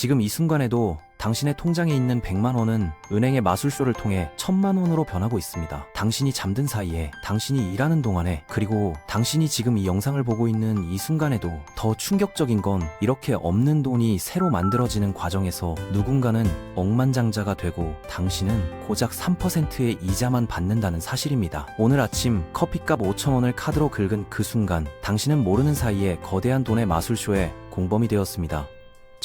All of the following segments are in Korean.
지금 이 순간에도 당신의 통장에 있는 100만 원은 은행의 마술쇼를 통해 1000만 원으로 변하고 있습니다. 당신이 잠든 사이에, 당신이 일하는 동안에, 그리고 당신이 지금 이 영상을 보고 있는 이 순간에도 더 충격적인 건 이렇게 없는 돈이 새로 만들어지는 과정에서 누군가는 억만장자가 되고 당신은 고작 3%의 이자만 받는다는 사실입니다. 오늘 아침 커피값 5,000원을 카드로 긁은 그 순간 당신은 모르는 사이에 거대한 돈의 마술쇼에 공범이 되었습니다.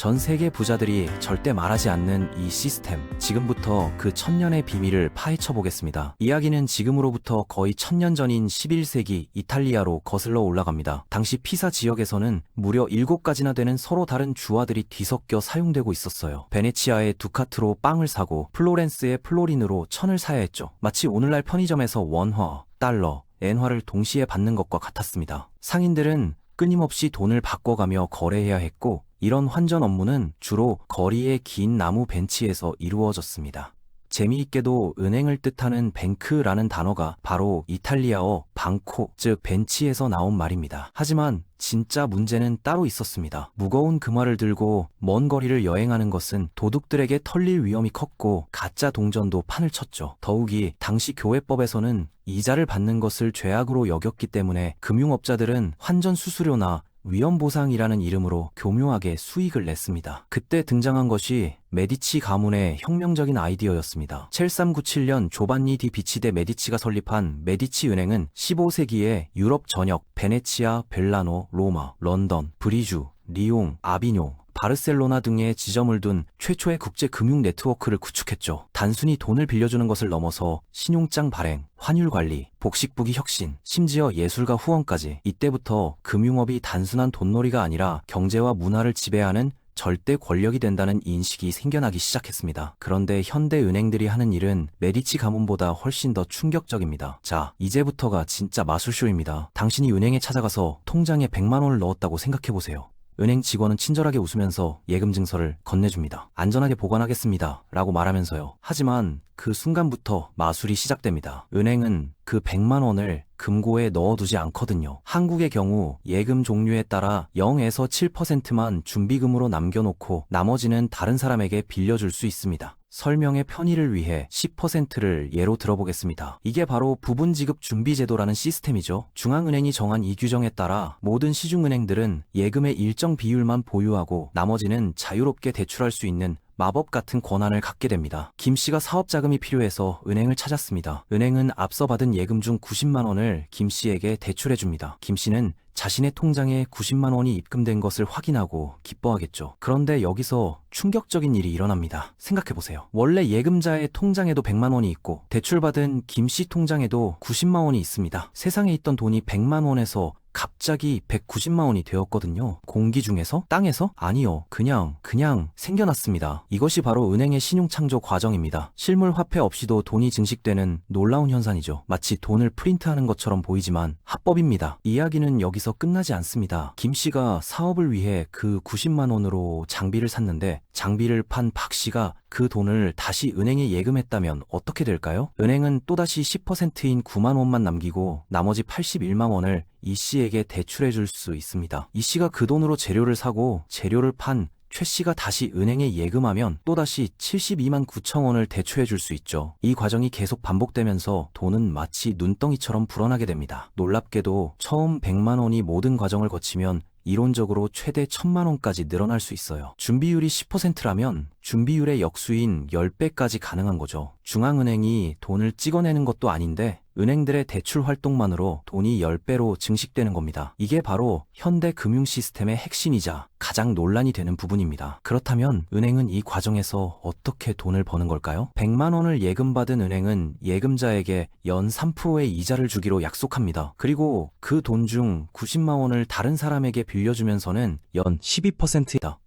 전 세계 부자들이 절대 말하지 않는 이 시스템, 지금부터 그 천년의 비밀을 파헤쳐 보겠습니다. 이야기는 지금으로부터 거의 1000년 전인 11세기 이탈리아로 거슬러 올라갑니다. 당시 피사 지역에서는 무려 7가지나 되는 서로 다른 주화들이 뒤섞여 사용되고 있었어요. 베네치아의 두카트로 빵을 사고 플로렌스의 플로린으로 천을 사야 했죠. 마치 오늘날 편의점에서 원화, 달러, 엔화를 동시에 받는 것과 같았습니다. 상인들은 끊임없이 돈을 바꿔가며 거래해야 했고, 이런 환전 업무는 주로 거리의 긴 나무 벤치에서 이루어졌습니다. 재미있게도 은행을 뜻하는 뱅크라는 단어가 바로 이탈리아어 방코, 즉 벤치에서 나온 말입니다. 하지만 진짜 문제는 따로 있었습니다. 무거운 금화를 들고 먼 거리를 여행하는 것은 도둑들에게 털릴 위험이 컸고 가짜 동전도 판을 쳤죠. 더욱이 당시 교회법에서는 이자를 받는 것을 죄악으로 여겼기 때문에 금융업자들은 환전 수수료나 위험보상이라는 이름으로 교묘하게 수익을 냈습니다. 그때 등장한 것이 메디치 가문의 혁명적인 아이디어였습니다. 7397년 조반니 디 비치 데 메디치가 설립한 메디치 은행은 15세기에 유럽 전역 베네치아, 벨라노, 로마, 런던, 브리주, 리옹, 아비뇽, 바르셀로나 등의 지점을 둔 최초의 국제 금융 네트워크를 구축했죠. 단순히 돈을 빌려주는 것을 넘어서 신용장 발행, 환율 관리, 복식부기 혁신, 심지어 예술가 후원까지, 이때부터 금융업이 단순한 돈놀이가 아니라 경제와 문화를 지배하는 절대 권력이 된다는 인식이 생겨나기 시작했습니다. 그런데 현대 은행들이 하는 일은 메디치 가문보다 훨씬 더 충격적입니다. 자, 이제부터가 진짜 마술쇼입니다. 당신이 은행에 찾아가서 통장에 100만 원을 넣었다고 생각해보세요. 은행 직원은 친절하게 웃으면서 예금 증서를 건네줍니다. 안전하게 보관하겠습니다 라고 말하면서요. 하지만 그 순간부터 마술이 시작됩니다. 은행은 그 100만 원을 금고에 넣어두지 않거든요. 한국의 경우 예금 종류에 따라 0에서 7%만 준비금으로 남겨놓고 나머지는 다른 사람에게 빌려줄 수 있습니다. 설명의 편의를 위해 10%를 예로 들어보겠습니다. 이게 바로 부분지급 준비제도라는 시스템이죠. 중앙은행이 정한 이 규정에 따라 모든 시중은행들은 예금의 일정 비율만 보유하고 나머지는 자유롭게 대출할 수 있는 마법 같은 권한을 갖게 됩니다. 김 씨가 사업 자금이 필요해서 은행을 찾았습니다. 은행은 앞서 받은 예금 중 90만 원을 김 씨에게 대출해 줍니다. 김 씨는 자신의 통장에 90만 원이 입금된 것을 확인하고 기뻐하겠죠. 그런데 여기서 충격적인 일이 일어납니다. 생각해보세요. 원래 예금자의 통장에도 100만 원이 있고 대출받은 김 씨 통장에도 90만 원이 있습니다. 세상에 있던 돈이 100만 원에서 갑자기 190만 원이 되었거든요. 공기 중에서? 땅에서? 아니요. 그냥 생겨났습니다. 이것이 바로 은행의 신용창조 과정입니다. 실물 화폐 없이도 돈이 증식되는 놀라운 현상이죠. 마치 돈을 프린트하는 것처럼 보이지만 합법입니다. 이야기는 여기서 끝나지 않습니다. 김 씨가 사업을 위해 그 90만 원으로 장비를 샀는데 장비를 판 박 씨가 그 돈을 다시 은행에 예금했다면 어떻게 될까요? 은행은 또다시 10%인 9만 원만 남기고 나머지 81만 원을 이 씨에게 대출해 줄 수 있습니다. 이 씨가 그 돈으로 재료를 사고 재료를 판 최 씨가 다시 은행에 예금하면 또다시 72만 9천 원을 대출해 줄 수 있죠. 이 과정이 계속 반복되면서 돈은 마치 눈덩이처럼 불어나게 됩니다. 놀랍게도 처음 100만 원이 모든 과정을 거치면 이론적으로 최대 1000만 원까지 늘어날 수 있어요. 준비율이 10%라면 준비율의 역수인 10배까지 가능한 거죠. 중앙은행이 돈을 찍어내는 것도 아닌데 은행들의 대출 활동만으로 돈이 10배로 증식되는 겁니다. 이게 바로 현대 금융 시스템의 핵심이자 가장 논란이 되는 부분입니다. 그렇다면 은행은 이 과정에서 어떻게 돈을 버는 걸까요? 100만 원을 예금받은 은행은 예금자에게 연 3%의 이자를 주기로 약속합니다. 그리고 그 돈 중 90만 원을 다른 사람에게 빌려주면서는 연 12%이다.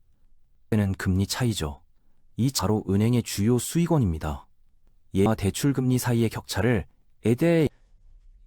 는 금리 차이죠. 이 바로 은행의 주요 수익원입니다. 예와 대출금리 사이의 격차를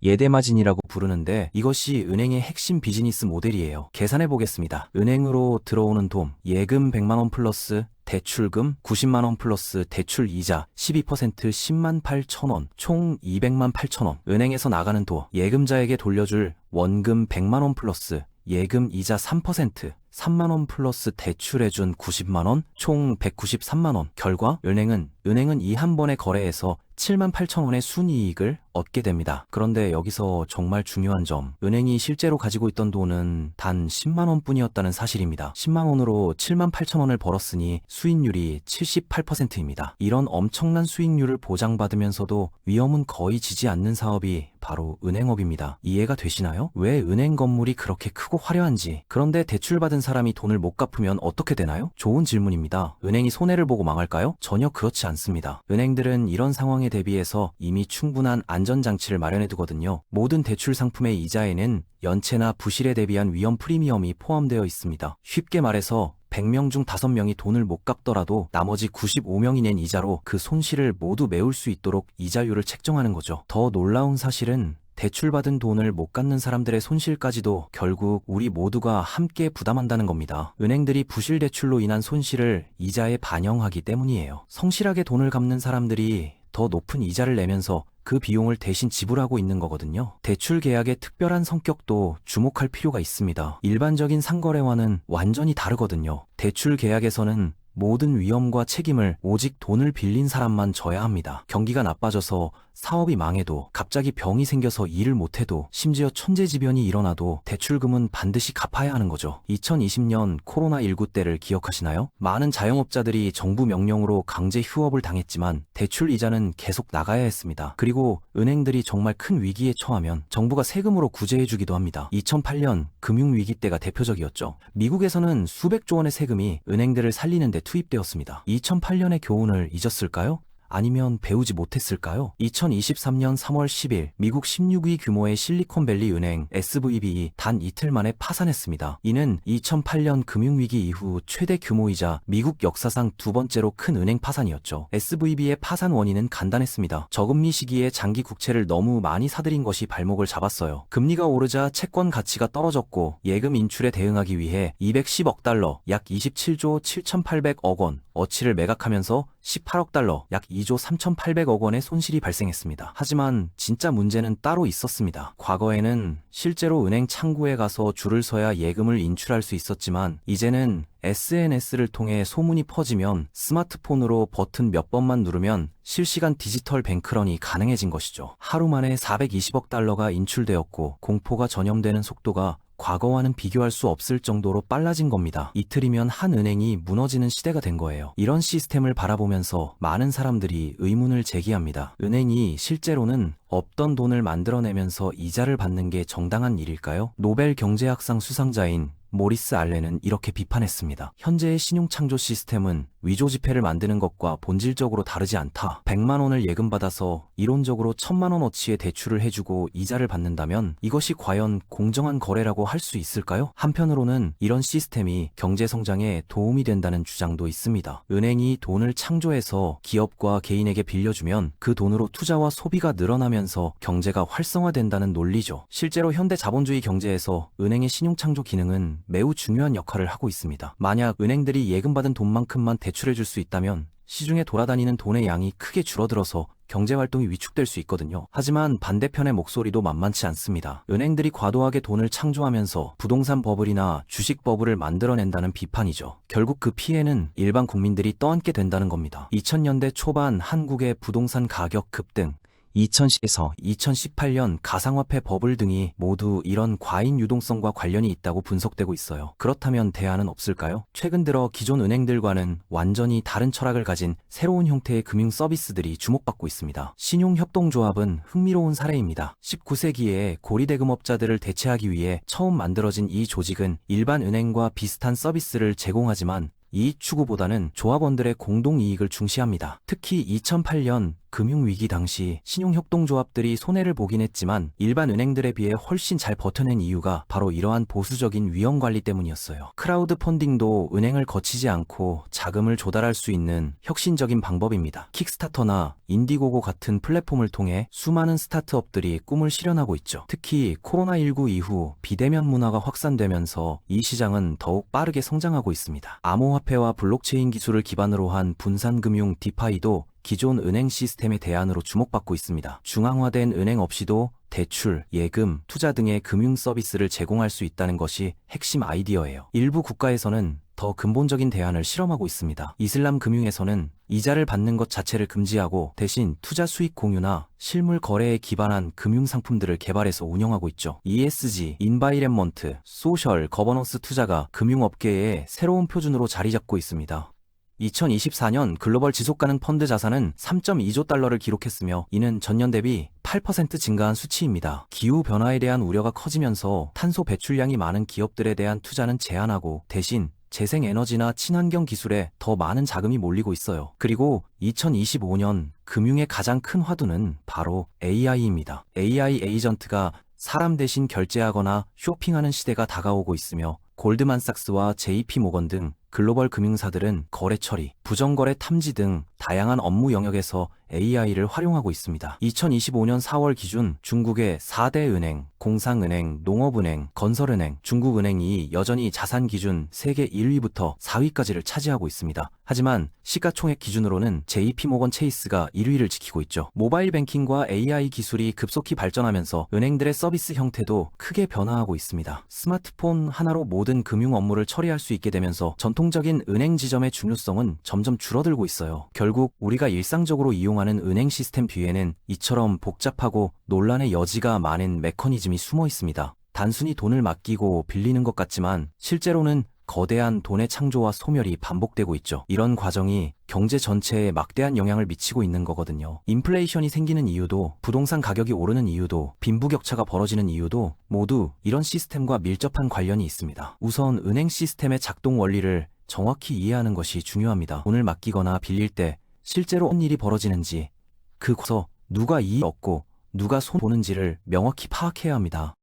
예대마진이라고 부르는데 이것이 은행의 핵심 비즈니스 모델이에요. 계산해 보겠습니다. 은행으로 들어오는 돈, 예금 100만 원 플러스 대출금 90만 원 플러스 대출 이자 12% 10만 8천 원, 총 200만 8천 원. 은행에서 나가는 돈, 예금자에게 돌려줄 원금 100만 원 플러스 예금 이자 3%, 3만원 플러스 대출해준 90만원, 총 193만원. 결과 은행은 이 한 번의 거래에서 78,000원의 순이익을 얻게 됩니다. 그런데 여기서 정말 중요한 점, 은행이 실제로 가지고 있던 돈은 단 10만원 뿐이었다는 사실입니다. 10만원으로 78,000원을 벌었으니 수익률이 78%입니다. 이런 엄청난 수익률을 보장받으면서도 위험은 거의 지지 않는 사업이 바로 은행업입니다. 이해가 되시나요? 왜 은행 건물이 그렇게 크고 화려한지. 그런데 대출받은 사람이 돈을 못 갚으면 어떻게 되나요? 좋은 질문입니다. 은행이 손해를 보고 망할까요? 전혀 그렇지 않습니다. 은행들은 이런 상황에 대비해서 이미 충분한 안전장치를 마련해 두거든요. 모든 대출 상품의 이자에는 연체나 부실에 대비한 위험 프리미엄이 포함되어 있습니다. 쉽게 말해서 100명 중 5명이 돈을 못 갚더라도 나머지 95명이 낸 이자로 그 손실을 모두 메울 수 있도록 이자율을 책정하는 거죠. 더 놀라운 사실은 대출받은 돈을 못 갚는 사람들의 손실까지도 결국 우리 모두가 함께 부담한다는 겁니다. 은행들이 부실 대출로 인한 손실을 이자에 반영하기 때문이에요. 성실하게 돈을 갚는 사람들이 더 높은 이자를 내면서 그 비용을 대신 지불하고 있는 거거든요. 대출 계약의 특별한 성격도 주목할 필요가 있습니다. 일반적인 상거래와는 완전히 다르거든요. 대출 계약에서는 모든 위험과 책임을 오직 돈을 빌린 사람만 져야 합니다. 경기가 나빠져서 사업이 망해도, 갑자기 병이 생겨서 일을 못해도, 심지어 천재지변이 일어나도 대출금은 반드시 갚아야 하는 거죠. 2020년 코로나19 때를 기억하시나요? 많은 자영업자들이 정부 명령으로 강제 휴업을 당했지만 대출 이자는 계속 나가야 했습니다. 그리고 은행들이 정말 큰 위기에 처하면 정부가 세금으로 구제해주기도 합니다. 2008년 금융위기 때가 대표적이었죠. 미국에서는 수백조 원의 세금이 은행들을 살리는 데 투입되었습니다. 2008년의 교훈을 잊었을까요? 아니면 배우지 못했을까요? 2023년 3월 10일 미국 16위 규모의 실리콘밸리 은행 SVB이 단 이틀 만에 파산했습니다. 이는 2008년 금융위기 이후 최대 규모이자 미국 역사상 두 번째로 큰 은행 파산이었죠. SVB의 파산 원인은 간단했습니다. 저금리 시기에 장기 국채를 너무 많이 사들인 것이 발목을 잡았어요. 금리가 오르자 채권 가치가 떨어졌고 예금 인출에 대응하기 위해 210억 달러, 약 27조 7,800억 원 어치를 매각하면서 18억 달러, 약 2조 3,800억 원의 손실이 발생했습니다. 하지만 진짜 문제는 따로 있었습니다. 과거에는 실제로 은행 창구에 가서 줄을 서야 예금을 인출할 수 있었지만 이제는 SNS를 통해 소문이 퍼지면 스마트폰으로 버튼 몇 번만 누르면 실시간 디지털 뱅크런이 가능해진 것이죠. 하루 만에 420억 달러가 인출되었고 공포가 전염되는 속도가 과거와는 비교할 수 없을 정도로 빨라진 겁니다. 이틀이면 한 은행이 무너지는 시대가 된 거예요. 이런 시스템을 바라보면서 많은 사람들이 의문을 제기합니다. 은행이 실제로는 없던 돈을 만들어내면서 이자를 받는 게 정당한 일일까요? 노벨 경제학상 수상자인 모리스 알렌은 이렇게 비판했습니다. 현재의 신용창조 시스템은 위조지폐를 만드는 것과 본질적으로 다르지 않다. 100만 원을 예금받아서 이론적으로 1000만 원어치의 대출을 해주고 이자를 받는다면 이것이 과연 공정한 거래라고 할 수 있을까요? 한편으로는 이런 시스템이 경제성장에 도움이 된다는 주장도 있습니다. 은행이 돈을 창조해서 기업과 개인에게 빌려주면 그 돈으로 투자와 소비가 늘어나면서 경제가 활성화된다는 논리죠. 실제로 현대 자본주의 경제에서 은행의 신용창조 기능은 매우 중요한 역할을 하고 있습니다. 만약 은행들이 예금받은 돈만큼만 대출해줄 수 있다면 시중에 돌아다니는 돈의 양이 크게 줄어들어서 경제활동이 위축될 수 있거든요. 하지만 반대편의 목소리도 만만치 않습니다. 은행들이 과도하게 돈을 창조하면서 부동산 버블이나 주식 버블을 만들어낸다는 비판이죠. 결국 그 피해는 일반 국민들이 떠안게 된다는 겁니다. 2000년대 초반 한국의 부동산 가격 급등, 2010에서 2018년 가상화폐 버블 등이 모두 이런 과잉 유동성과 관련이 있다고 분석되고 있어요. 그렇다면 대안은 없을까요? 최근 들어 기존 은행들과는 완전히 다른 철학을 가진 새로운 형태의 금융 서비스들이 주목받고 있습니다. 신용협동조합은 흥미로운 사례입니다. 19세기에 고리대금업자들을 대체하기 위해 처음 만들어진 이 조직은 일반 은행과 비슷한 서비스를 제공하지만 이익 추구보다는 조합원들의 공동이익을 중시합니다. 특히 2008년 금융위기 당시 신용협동조합들이 손해를 보긴 했지만 일반 은행들에 비해 훨씬 잘 버텨낸 이유가 바로 이러한 보수적인 위험관리 때문이었어요. 크라우드 펀딩도 은행을 거치지 않고 자금을 조달할 수 있는 혁신적인 방법입니다. 킥스타터나 인디고고 같은 플랫폼을 통해 수많은 스타트업들이 꿈을 실현하고 있죠. 특히 코로나19 이후 비대면 문화가 확산되면서 이 시장은 더욱 빠르게 성장하고 있습니다. 암호화폐와 블록체인 기술을 기반으로 한 분산금융 디파이도 기존 은행 시스템의 대안으로 주목받고 있습니다. 중앙화된 은행 없이도 대출, 예금, 투자 등의 금융 서비스를 제공할 수 있다는 것이 핵심 아이디어예요. 일부 국가에서는 더 근본적인 대안을 실험하고 있습니다. 이슬람 금융에서는 이자를 받는 것 자체를 금지하고 대신 투자 수익 공유나 실물 거래에 기반한 금융 상품들을 개발해서 운영하고 있죠. ESG, 인바이레먼트, 소셜 거버넌스 투자가 금융업계의 새로운 표준으로 자리 잡고 있습니다. 2024년 글로벌 지속가능 펀드 자산은 3.2조 달러를 기록했으며 이는 전년 대비 8% 증가한 수치입니다. 기후변화에 대한 우려가 커지면서 탄소 배출량이 많은 기업들에 대한 투자는 제한하고 대신 재생에너지나 친환경 기술에 더 많은 자금이 몰리고 있어요. 그리고 2025년 금융의 가장 큰 화두는 바로 AI입니다. AI 에이전트가 사람 대신 결제하거나 쇼핑하는 시대가 다가오고 있으며 골드만삭스와 JP모건 등 글로벌 금융사들은 거래 처리, 부정거래 탐지 등 다양한 업무 영역에서 AI를 활용하고 있습니다. 2025년 4월 기준 중국의 4대 은행, 공상은행, 농업은행, 건설은행, 중국은행이 여전히 자산 기준 세계 1위부터 4위까지를 차지하고 있습니다. 하지만 시가총액 기준으로는 JP모건 체이스가 1위를 지키고 있죠. 모바일 뱅킹과 AI 기술이 급속히 발전하면서 은행들의 서비스 형태도 크게 변화하고 있습니다. 스마트폰 하나로 모든 금융 업무를 처리할 수 있게 되면서 전통적인 은행 지점의 중요성은 점점 줄어들고 있어요. 결국 우리가 일상적으로 이용하는 은행 시스템 뒤에는 이처럼 복잡하고 논란의 여지가 많은 메커니즘이 숨어 있습니다. 단순히 돈을 맡기고 빌리는 것 같지만 실제로는 거대한 돈의 창조와 소멸이 반복되고 있죠. 이런 과정이 경제 전체에 막대한 영향을 미치고 있는 거거든요. 인플레이션이 생기는 이유도, 부동산 가격이 오르는 이유도, 빈부격차가 벌어지는 이유도 모두 이런 시스템과 밀접한 관련이 있습니다. 우선 은행 시스템의 작동 원리를 정확히 이해하는 것이 중요합니다. 돈을 맡기거나 빌릴 때 실제로 어떤 일이 벌어지는지, 그곳에서 누가 이익 얻고 누가 손 보는지를 명확히 파악해야 합니다.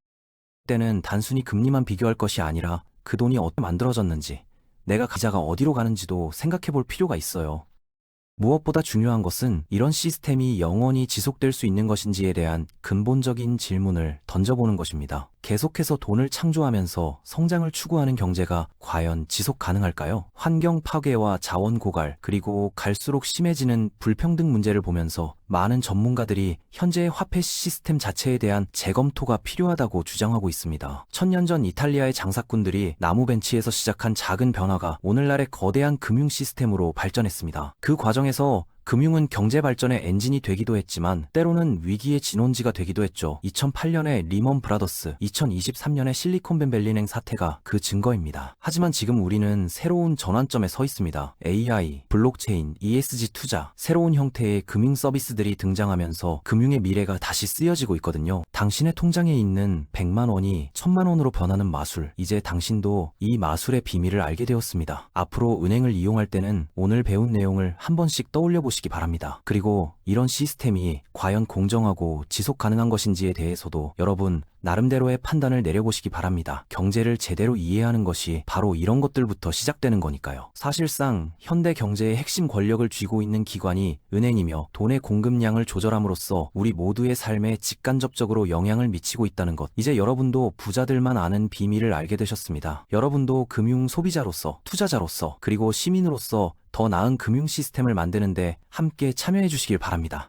때는 단순히 금리만 비교할 것이 아니라 그 돈이 어떻게 만들어졌는지, 내가 이자가 어디로 가는지도 생각해 볼 필요가 있어요. 무엇보다 중요한 것은 이런 시스템이 영원히 지속될 수 있는 것인지에 대한 근본적인 질문을 던져보는 것입니다. 계속해서 돈을 창조하면서 성장을 추구하는 경제가 과연 지속 가능할까요? 환경 파괴와 자원 고갈, 그리고 갈수록 심해지는 불평등 문제를 보면서 많은 전문가들이 현재의 화폐 시스템 자체에 대한 재검토가 필요하다고 주장하고 있습니다. 1000년 전 이탈리아의 장사꾼들이 나무 벤치에서 시작한 작은 변화가 오늘날의 거대한 금융 시스템으로 발전했습니다. 그 과정에서 금융은 경제 발전의 엔진이 되기도 했지만 때로는 위기의 진원지가 되기도 했죠. 2008년의 리먼 브라더스, 2023년의 실리콘밸리행 사태가 그 증거입니다. 하지만 지금 우리는 새로운 전환점에 서 있습니다. AI, 블록체인, ESG 투자, 새로운 형태의 금융 서비스들이 등장하면서 금융의 미래가 다시 쓰여지고 있거든요. 당신의 통장에 있는 100만 원이 1000만 원으로 변하는 마술, 이제 당신도 이 마술의 비밀을 알게 되었습니다. 앞으로 은행을 이용할 때는 오늘 배운 내용을 한 번씩 떠올려 보시기 바랍니다. 그리고 이런 시스템이 과연 공정하고 지속 가능한 것인지에 대해서도 여러분 나름대로의 판단을 내려보시기 바랍니다. 경제를 제대로 이해하는 것이 바로 이런 것들부터 시작되는 거니까요. 사실상 현대 경제의 핵심 권력을 쥐고 있는 기관이 은행이며 돈의 공급량을 조절함으로써 우리 모두의 삶에 직간접적으로 영향을 미치고 있다는 것. 이제 여러분도 부자들만 아는 비밀을 알게 되셨습니다. 여러분도 금융 소비자로서, 투자자로서, 그리고 시민으로서 더 나은 금융 시스템을 만드는데 함께 참여해 주시길 바랍니다.